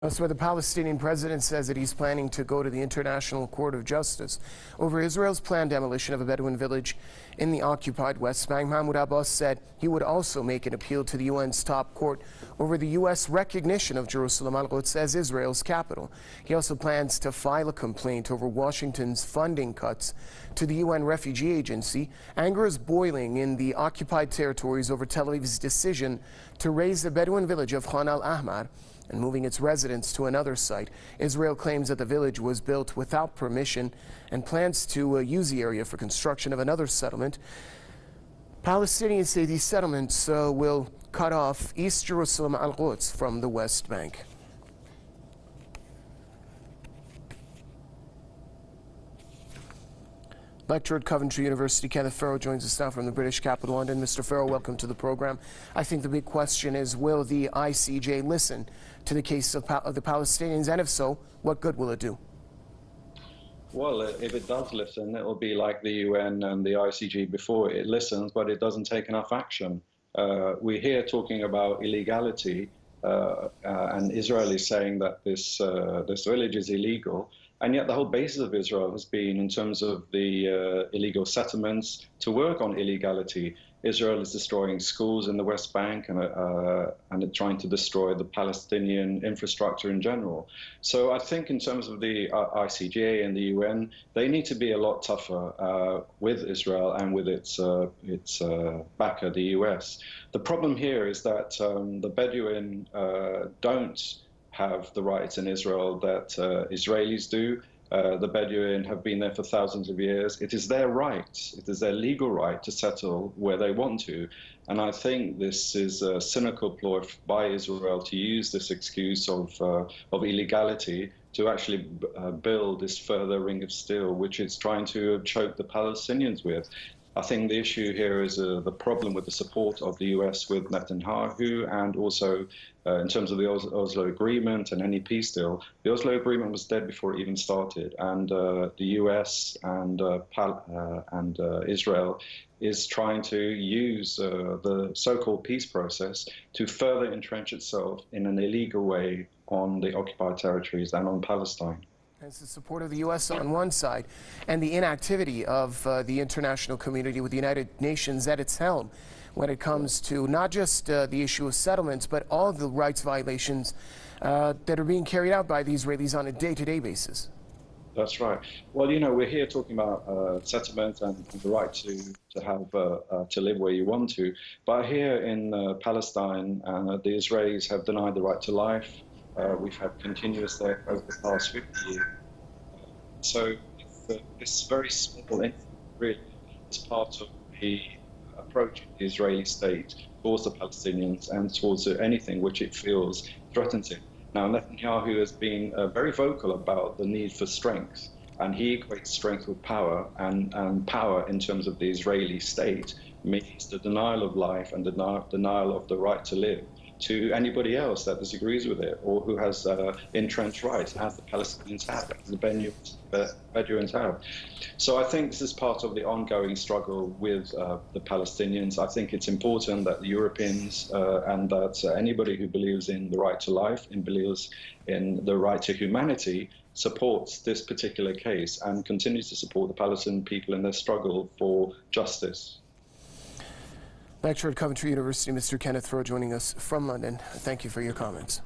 Elsewhere, the Palestinian president says that he's planning to go to the International Court of Justice over Israel's planned demolition of a Bedouin village in the occupied West Bank. Mahmoud Abbas said he would also make an appeal to the UN's top court over the U.S. recognition of Jerusalem al-Quds as Israel's capital. He also plans to file a complaint over Washington's funding cuts to the UN Refugee Agency. Anger is boiling in the occupied territories over Tel Aviv's decision to raise the Bedouin village of Khan al-Ahmar and moving its residents to another site. Israel claims that the village was built without permission and plans to use the area for construction of another settlement. Palestinians say these settlements will cut off East Jerusalem al-Quds from the West Bank. Lecturer at Coventry University, Kenneth Farrow, joins us now from the British capital, London. Mr. Farrow, welcome to the program. I think the big question is, will the ICJ listen to the case of the Palestinians, and if so, what good will it do? Well, if it does listen, it will be like the UN and the ICJ before. It listens, but it doesn't take enough action. We're here talking about illegality, and Israel is saying that this village is illegal. And yet the whole basis of Israel has been, in terms of the illegal settlements, to work on illegality. Israel is destroying schools in the West Bank and trying to destroy the Palestinian infrastructure in general. So I think in terms of the ICJ and the UN, they need to be a lot tougher with Israel and with its backer, the US. The problem here is that the Bedouin don't have the rights in Israel that Israelis do. The Bedouin have been there for thousands of years. It is their right, it is their legal right to settle where they want to. And I think this is a cynical ploy by Israel to use this excuse of illegality to actually build this further ring of steel, which it's trying to choke the Palestinians with. I think the issue here is the problem with the support of the US with Netanyahu, and also in terms of the Oslo Agreement and any peace deal. The Oslo Agreement was dead before it even started, and the US and Israel is trying to use the so-called peace process to further entrench itself in an illegal way on the occupied territories and on Palestine. It's the support of the U.S. on one side and the inactivity of the international community with the United Nations at its helm when it comes to not just the issue of settlements, but all the rights violations that are being carried out by the Israelis on a day-to-day basis. That's right. Well, you know, we're here talking about settlement and the right to have to live where you want to. But here in Palestine, the Israelis have denied the right to life. We've had continuous there over the past 50 years. So this very small incident really is part of the approach of the Israeli state towards the Palestinians and towards anything which it feels threatens it. Now, Netanyahu has been very vocal about the need for strength, and he equates strength with power, and power in terms of the Israeli state means the denial of life and denial of the right to live to anybody else that disagrees with it or who has entrenched rights, as the Palestinians have, as the Bedouins have. So I think this is part of the ongoing struggle with the Palestinians. I think it's important that the Europeans and that anybody who believes in the right to life and believes in the right to humanity supports this particular case and continues to support the Palestinian people in their struggle for justice. Lecturer at Coventry University, Mr. Kenneth Farrow, joining us from London. Thank you for your comments.